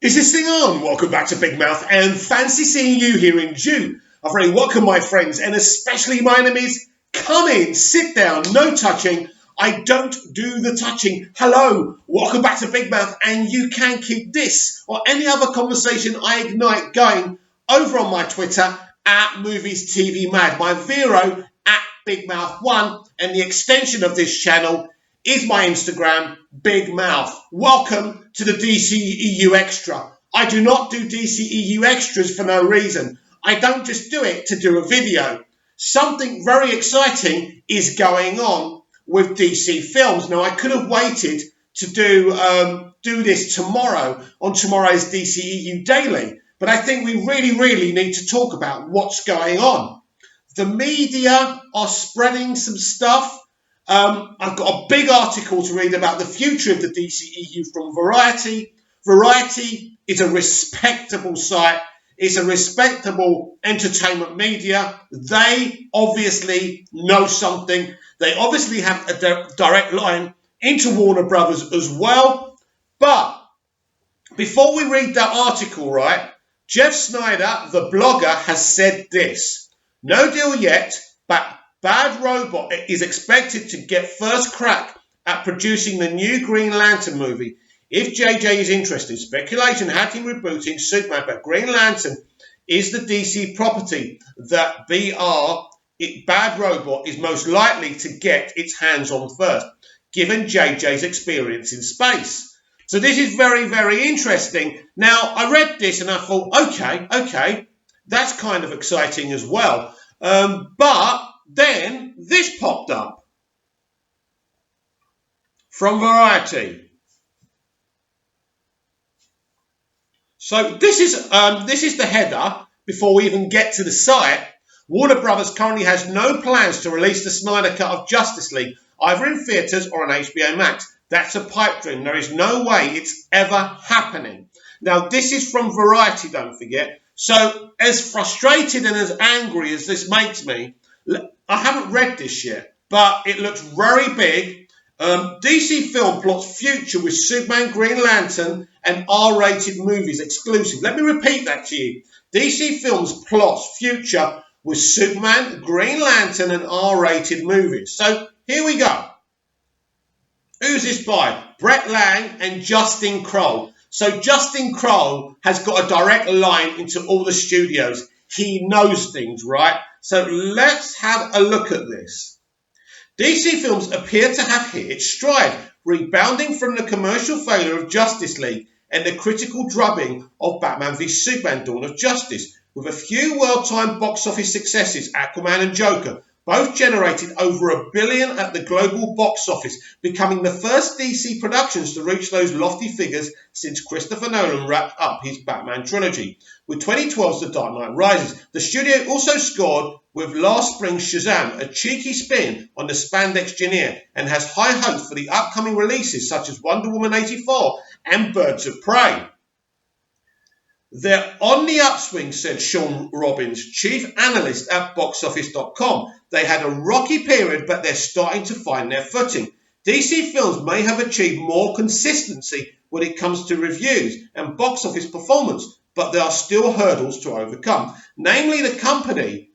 Is this thing on? Welcome back to Big Mouth and fancy seeing you here in June. A very welcome, my friends, and especially my enemies. Come in, sit down, no touching. I don't do the touching. Hello, welcome back to Big Mouth, and you can keep this or any other conversation I ignite going over on my Twitter at Movies TV Mad, my Vero at Big Mouth 1, and the extension of this channel is my Instagram, Big Mouth. Welcome to the dceu Extra. I do not do dceu Extras for no reason. I don't just do it to do a video. Something very exciting is going on with DC Films. Now, I could have waited to do this tomorrow on tomorrow's DCEU Daily, but I think we really need to talk about what's going on. The media are spreading some stuff. I've got a big article to read about the future of the DCEU from Variety. Variety is a respectable site. It's a respectable entertainment media. They obviously know something. They obviously have a direct line into Warner Brothers as well. But before we read that article, right, Jeff Snyder, the blogger, has said this. No deal yet, but Bad Robot is expected to get first crack at producing the new Green Lantern movie. If JJ is interested, speculation had him rebooting Superman, but Green Lantern is the DC property that Bad Robot is most likely to get its hands on first, given JJ's experience in space. So this is very interesting. Now, I read this and I thought, okay, that's kind of exciting as well. But then this popped up from Variety. So this is the header before we even get to the site. Warner Brothers currently has no plans to release the Snyder Cut of Justice League, either in theatres or on HBO Max. That's a pipe dream. There is no way it's ever happening. Now, this is from Variety, don't forget. So as frustrated and as angry as this makes me, I haven't read this yet, but it looks very big. DC Film plots future with Superman, Green Lantern, and R-rated movies exclusive. Let me repeat that to you. DC Films plots future with Superman, Green Lantern, and R-rated movies. So here we go. Who's this by? Brett Lang and Justin Kroll. So Justin Kroll has got a direct line into all the studios. He knows things, right? So let's have a look at this. DC Films appear to have hit its stride, rebounding from the commercial failure of Justice League and the critical drubbing of Batman v Superman: Dawn of Justice. With a few well-timed box office successes, Aquaman and Joker both generated over $1 billion at the global box office, becoming the first DC productions to reach those lofty figures since Christopher Nolan wrapped up his Batman trilogy. With 2012's The Dark Knight Rises, the studio also scored with last spring's Shazam, a cheeky spin on the spandex genre, and has high hopes for the upcoming releases such as Wonder Woman 84 and Birds of Prey. They're on the upswing, said Sean Robbins, chief analyst at boxoffice.com. They had a rocky period, but they're starting to find their footing. DC Films may have achieved more consistency when it comes to reviews and box office performance, but there are still hurdles to overcome. Namely, the company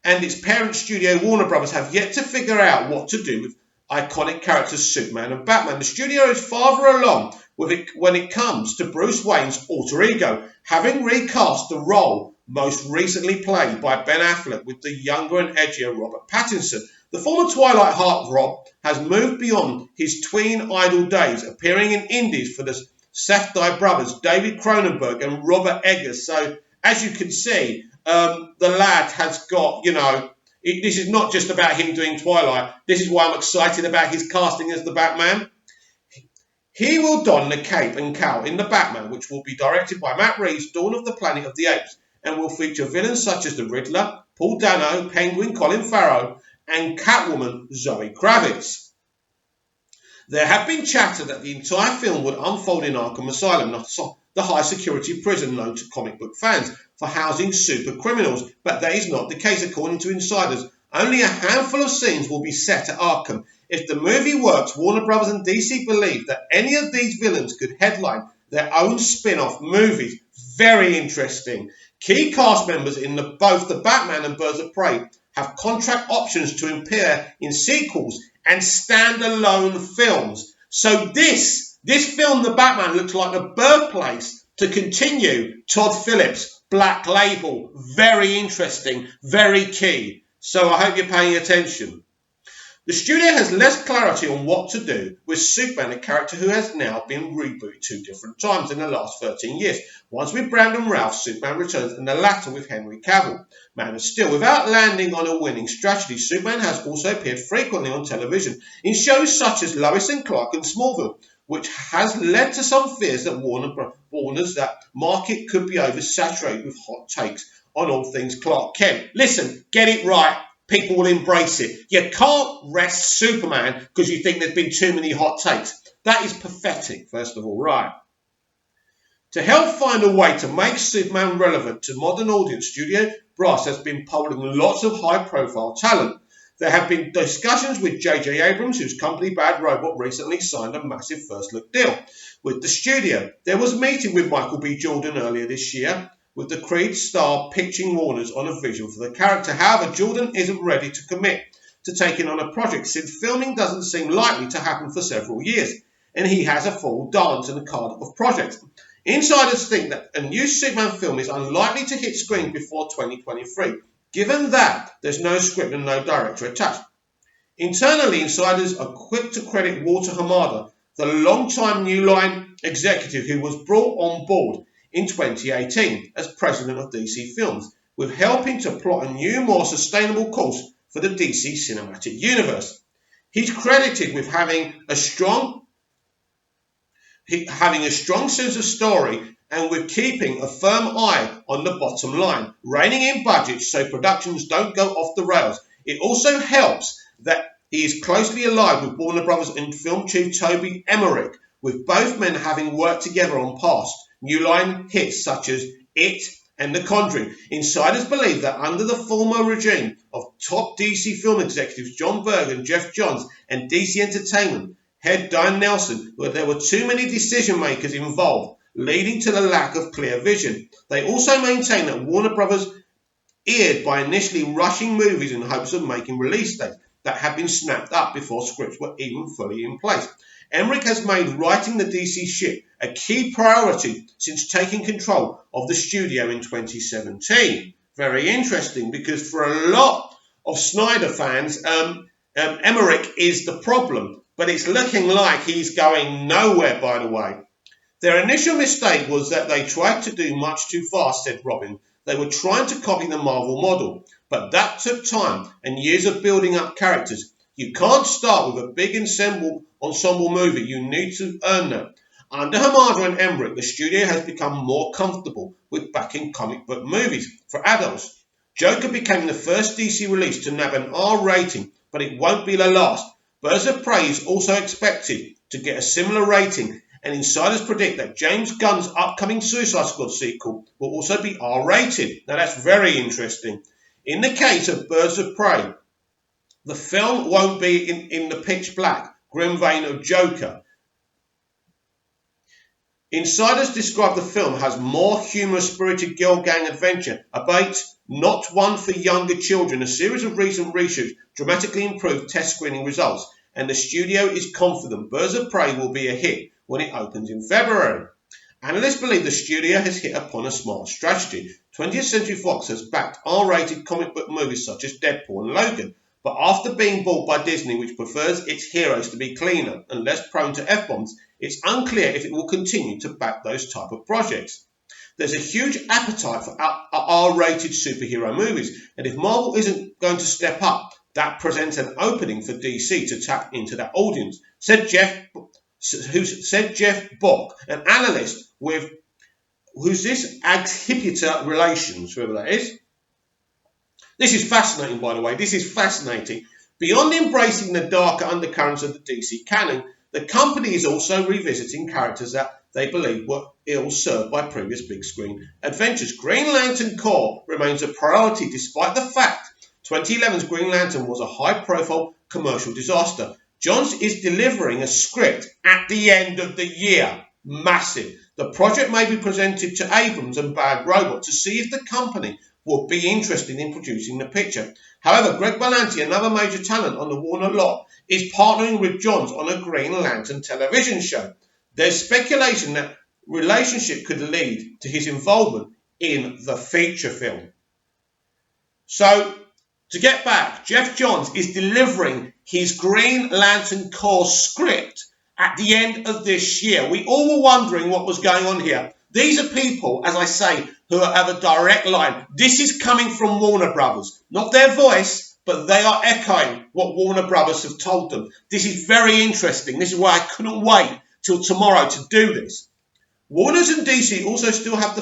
and its parent studio Warner Brothers have yet to figure out what to do with iconic characters Superman and Batman. The studio is farther along with it when it comes to Bruce Wayne's alter ego, having recast the role most recently played by Ben Affleck with the younger and edgier Robert Pattinson. The former Twilight heartthrob has moved beyond his tween idol days, appearing in indies for the Safdie brothers, David Cronenberg and Robert Eggers. So, as you can see, the lad has got, this is not just about him doing Twilight. This is why I'm excited about his casting as the Batman. He will don the cape and cowl in The Batman, which will be directed by Matt Reeves' Dawn of the Planet of the Apes, and will feature villains such as the Riddler, Paul Dano, Penguin Colin Farrell, and Catwoman Zoe Kravitz. There have been chatter that the entire film would unfold in Arkham Asylum, the high-security prison known to comic book fans for housing super criminals, but that is not the case according to insiders. Only a handful of scenes will be set at Arkham. If the movie works, Warner Bros. And DC believe that any of these villains could headline their own spin-off movies. Very interesting. Key cast members in both the Batman and Birds of Prey have contract options to appear in sequels and standalone films. So this film, The Batman, looks like the birthplace to continue Todd Phillips' Black Label. Very interesting, very key. So I hope you're paying attention. The studio has less clarity on what to do with Superman, a character who has now been rebooted 2 different times in the last 13 years. Once with Brandon Routh, Superman Returns, and the latter with Henry Cavill. Man of Steel. Without landing on a winning strategy, Superman has also appeared frequently on television in shows such as Lois and Clark and Smallville, which has led to some fears that Warner's that market could be oversaturated with hot takes on all things Clark Kent. Listen, get it right. People will embrace it. You can't rest Superman because you think there's been too many hot takes. That is pathetic, first of all, right? To help find a way to make Superman relevant to modern audience, Studio Brass has been polling lots of high-profile talent. There have been discussions with J.J. Abrams, whose company Bad Robot recently signed a massive first-look deal with the studio. There was a meeting with Michael B. Jordan earlier this year, with the Creed star pitching Warner's on a vision for the character. However, Jordan isn't ready to commit to taking on a project since filming doesn't seem likely to happen for several years, and he has a full dance and a card of projects. Insiders think that a new Superman film is unlikely to hit screens before 2023, given that there's no script and no director attached. Internally, insiders are quick to credit Walter Hamada, the long-time New Line executive who was brought on board in 2018 as president of DC Films, with helping to plot a new, more sustainable course for the DC cinematic universe. He's credited with having a strong sense of story and with keeping a firm eye on the bottom line, reining in budgets so productions don't go off the rails. It also helps that he is closely allied with Warner Brothers and film chief Toby Emmerich, with both men having worked together on past New Line hits such as It and The Conjuring. Insiders believe that under the former regime of top DC film executives John Berg and Jeff Johns and DC Entertainment head Diane Nelson, where there were too many decision makers involved, leading to the lack of clear vision. They also maintain that Warner Brothers erred by initially rushing movies in hopes of making release dates that had been snapped up before scripts were even fully in place. Emmerich has made writing the DC ship a key priority since taking control of the studio in 2017. Very interesting, because for a lot of Snyder fans, Emmerich is the problem, but it's looking like he's going nowhere, by the way. Their initial mistake was that they tried to do much too fast, said Robin. They were trying to copy the Marvel model, but that took time and years of building up characters. You can't start with a big ensemble movie. You need to earn that. Under Hamada and Emmerich, the studio has become more comfortable with backing comic book movies for adults. Joker became the first DC release to nab an R rating, but it won't be the last. Birds of Prey is also expected to get a similar rating, and insiders predict that James Gunn's upcoming Suicide Squad sequel will also be R-rated. Now that's very interesting. In the case of Birds of Prey, the film won't be in the pitch black, grim vein of Joker. Insiders describe the film as more humorous-spirited girl gang adventure, albeit not one for younger children. A series of recent reshoots dramatically improved test screening results, and the studio is confident Birds of Prey will be a hit when it opens in February. Analysts believe the studio has hit upon a smart strategy. 20th Century Fox has backed R-rated comic book movies such as Deadpool and Logan, but after being bought by Disney, which prefers its heroes to be cleaner and less prone to F-bombs, it's unclear if it will continue to back those type of projects. There's a huge appetite for R-rated superhero movies, and if Marvel isn't going to step up, that presents an opening for DC to tap into that audience, said Jeff Bock, an analyst with who's this Exhibitor Relations, whoever that is. This is fascinating, by the way. This is fascinating. Beyond embracing the darker undercurrents of the DC canon, the company is also revisiting characters that they believe were ill-served by previous big-screen adventures. Green Lantern Corps remains a priority despite the fact 2011's Green Lantern was a high-profile commercial disaster. Johns is delivering a script at the end of the year. Massive. The project may be presented to Abrams and Bad Robot to see if the company would be interested in producing the picture. However, Greg Berlanti, another major talent on the Warner lot, is partnering with Johns on a Green Lantern television show. There's speculation that relationship could lead to his involvement in the feature film. So, to get back, Jeff Johns is delivering his Green Lantern Corps script at the end of this year. We all were wondering what was going on here. These are people, as I say, who have a direct line. This is coming from Warner Brothers. Not their voice, but they are echoing what Warner Brothers have told them. This is very interesting. This is why I couldn't wait till tomorrow to do this. Warners and DC also still have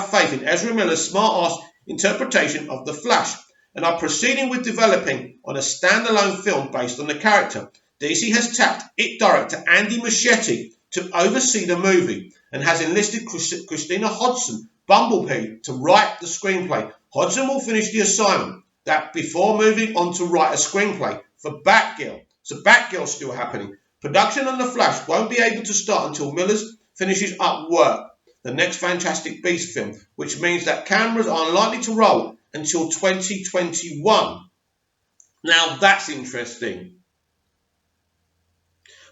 faith in Ezra Miller's smart-ass interpretation of The Flash and are proceeding with developing on a standalone film based on the character. DC has tapped IT director Andy Muschietti to oversee the movie and has enlisted Christina Hodson, Bumblebee, to write the screenplay. Hodson will finish the assignment that before moving on to write a screenplay for Batgirl. So Batgirl's still happening. Production on The Flash won't be able to start until Miller's finishes up work, the next Fantastic Beasts film, which means that cameras are unlikely to roll until 2021. Now that's interesting.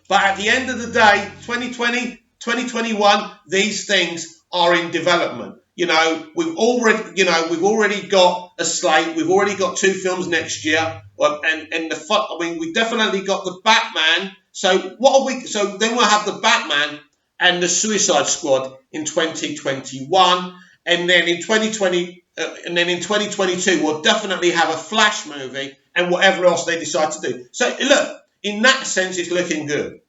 But at the end of the day, 2020, 2021, these things are in development. We've already got a slate. We've already got 2 films next year, we definitely got the Batman. So then we'll have the Batman and the Suicide Squad in 2021, and then in 2022 we'll definitely have a Flash movie and whatever else they decide to do. So look, in that sense, it's looking good.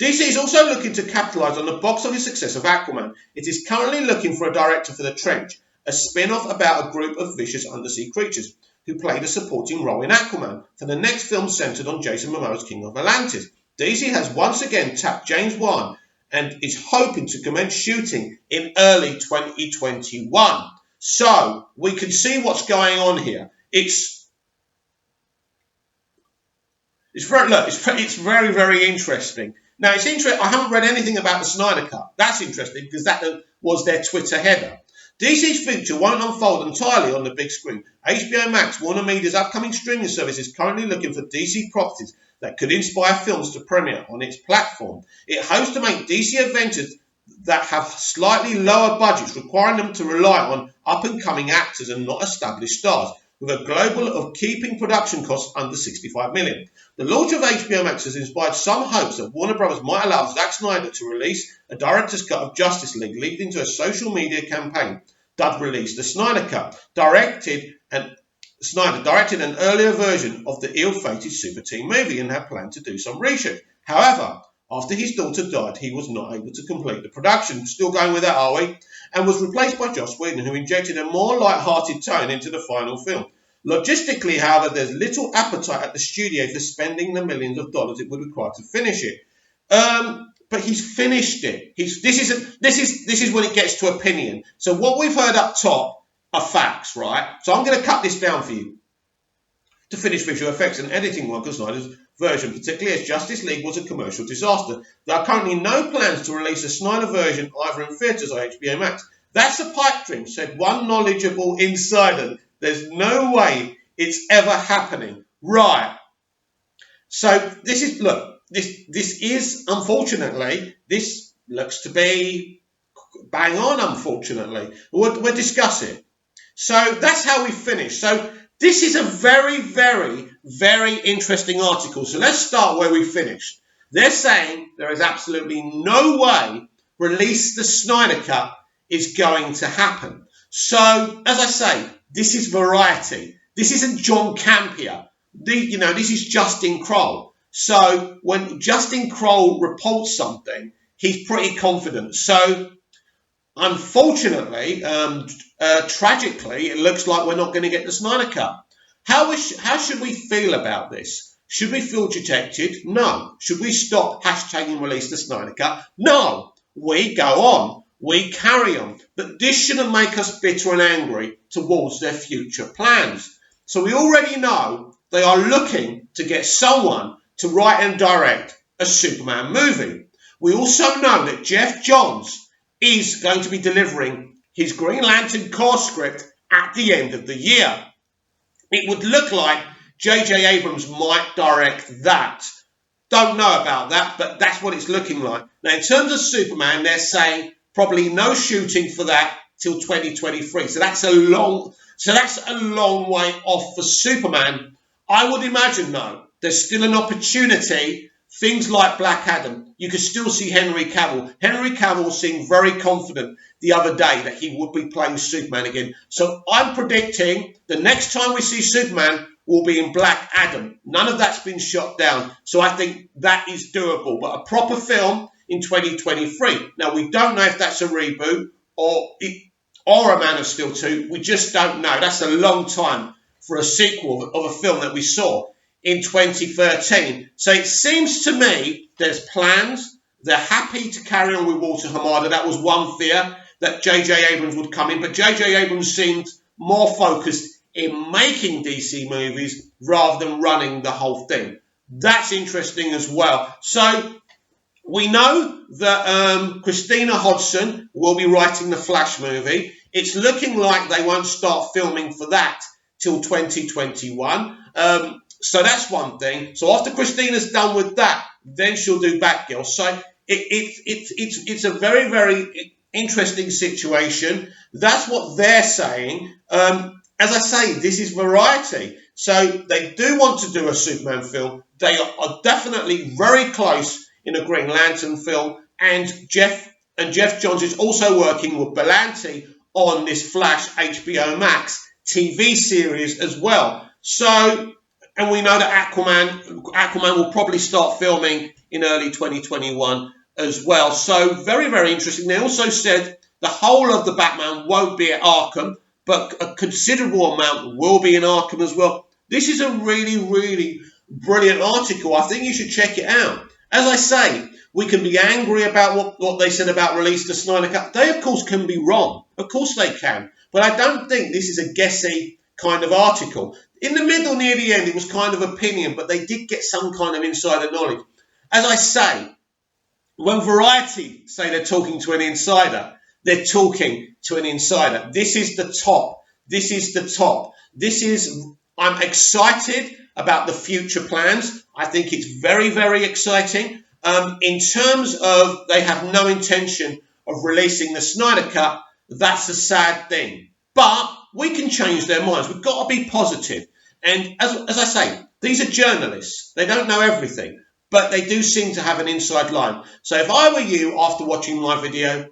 DC is also looking to capitalise on the box office success of Aquaman. It is currently looking for a director for The Trench, a spin-off about a group of vicious undersea creatures who played a supporting role in Aquaman, for the next film centred on Jason Momoa's King of Atlantis. DC has once again tapped James Wan and is hoping to commence shooting in early 2021. So we can see what's going on here. It's very, very interesting. Now, it's interesting. I haven't read anything about the Snyder Cut. That's interesting because that was their Twitter header. DC's future won't unfold entirely on the big screen. HBO Max, Warner Media's upcoming streaming service, is currently looking for DC properties that could inspire films to premiere on its platform. It hopes to make DC adventures that have slightly lower budgets, requiring them to rely on up-and-coming actors and not established stars, with a global of keeping production costs under $65 million. The launch of HBO Max has inspired some hopes that Warner Bros. Might allow Zack Snyder to release a director's cut of Justice League, leading to a social media campaign dubbed Release the Snyder Cut. Snyder directed an earlier version of the ill-fated Super Team movie and had planned to do some reshoot. However, after his daughter died, he was not able to complete the production. Still going with that, are we? And was replaced by Joss Whedon, who injected a more light-hearted tone into the final film. Logistically, however, there's little appetite at the studio for spending the millions of dollars it would require to finish it. But he's finished it. This is when it gets to opinion. So what we've heard up top are facts, right? So I'm going to cut this down for you. To finish visual effects and editing work on Snyder's version, particularly as Justice League was a commercial disaster. There are currently no plans to release a Snyder version either in theatres or HBO Max. That's a pipe dream, said one knowledgeable insider. There's no way it's ever happening. Right. So this is unfortunately, this looks to be bang on, unfortunately. We'll discuss it. So that's how we finish. So this is a very, very, very interesting article. So let's start where we finished. They're saying there is absolutely no way Release the Snyder Cut is going to happen. So, as I say, this is Variety. This isn't John Campea. This is Justin Kroll. So when Justin Kroll reports something, he's pretty confident. So unfortunately, tragically, it looks like we're not going to get the Snyder Cut. How should we feel about this? Should we feel dejected? No. Should we stop hashtagging Release the Snyder Cut? No. We go on. We carry on. But this shouldn't make us bitter and angry towards their future plans. So we already know they are looking to get someone to write and direct a Superman movie. We also know that Jeff Johns is going to be delivering his Green Lantern core script at the end of the year. It would look like J.J. Abrams might direct that. Don't know about that, but that's what it's looking like. Now, in terms of Superman, they're saying probably no shooting for that till 2023. So that's a long way off for Superman. I would imagine, though, there's still an opportunity. Things like Black Adam, you could still see Henry Cavill. Henry Cavill seemed very confident the other day that he would be playing Superman again. So I'm predicting the next time we see Superman will be in Black Adam. None of that's been shot down. So I think that is doable. But a proper film in 2023. Now, we don't know if that's a reboot or a Man of Steel 2. We just don't know. That's a long time for a sequel of a film that we saw in 2013. So it seems to me there's plans. They're happy to carry on with Walter Hamada. That was one fear, that J.J. Abrams would come in. But J.J. Abrams seemed more focused in making DC movies rather than running the whole thing. That's interesting as well. So we know that Christina Hodson will be writing the Flash movie. It's looking like they won't start filming for that till 2021. So that's one thing. So after Christina's done with that, then she'll do Batgirl. So it's a very, very interesting situation. That's what they're saying. As I say, this is Variety. So they do want to do a Superman film. They are definitely very close in a Green Lantern film. And Jeff Johns is also working with Berlanti on this Flash HBO Max TV series as well. So, and we know that Aquaman will probably start filming in early 2021 as well. So very, very interesting. They also said the whole of the Batman won't be at Arkham, but a considerable amount will be in Arkham as well. This is a really, really brilliant article. I think you should check it out. As I say, we can be angry about what they said about release the Snyder Cut. They, of course, can be wrong. Of course they can. But I don't think this is a guessy kind of article. In the middle, near the end, it was kind of opinion, but they did get some kind of insider knowledge. As I say, when Variety say they're talking to an insider, they're talking to an insider. This is the top. This is the top. I'm excited about the future plans. I think it's very, very exciting. In terms of they have no intention of releasing the Snyder Cut, that's a sad thing. But we can change their minds. We've got to be positive. And as I say, these are journalists. They don't know everything, but they do seem to have an inside line. So if I were you, after watching my video,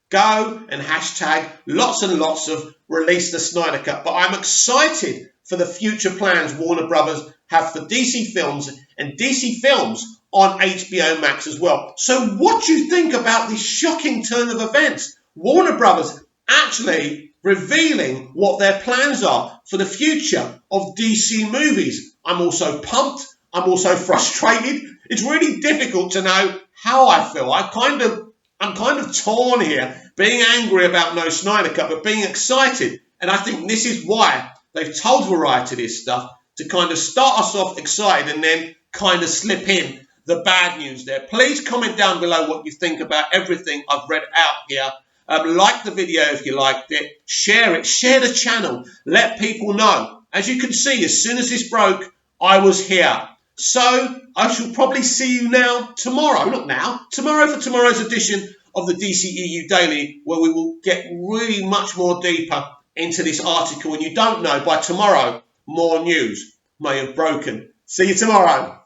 go and hashtag lots and lots of release the Snyder Cut. But I'm excited for the future plans Warner Brothers have for DC Films and DC Films on HBO Max as well. So what do you think about this shocking turn of events? Warner Brothers actually revealing what their plans are for the future of DC movies. I'm also pumped. I'm also frustrated. It's really difficult to know how I feel. I'm kind of torn here, being angry about no Snyder Cut, but being excited. And I think this is why they've told Variety this stuff, to kind of start us off excited and then kind of slip in the bad news there. Please comment down below what you think about everything I've read out here. Like the video if you liked it. Share it. Share the channel. Let people know. As you can see, as soon as this broke, I was here. So I shall probably see you now tomorrow. Not now. Tomorrow for tomorrow's edition of the DCEU Daily, where we will get really much more deeper into this article. And you don't know, by tomorrow, more news may have broken. See you tomorrow.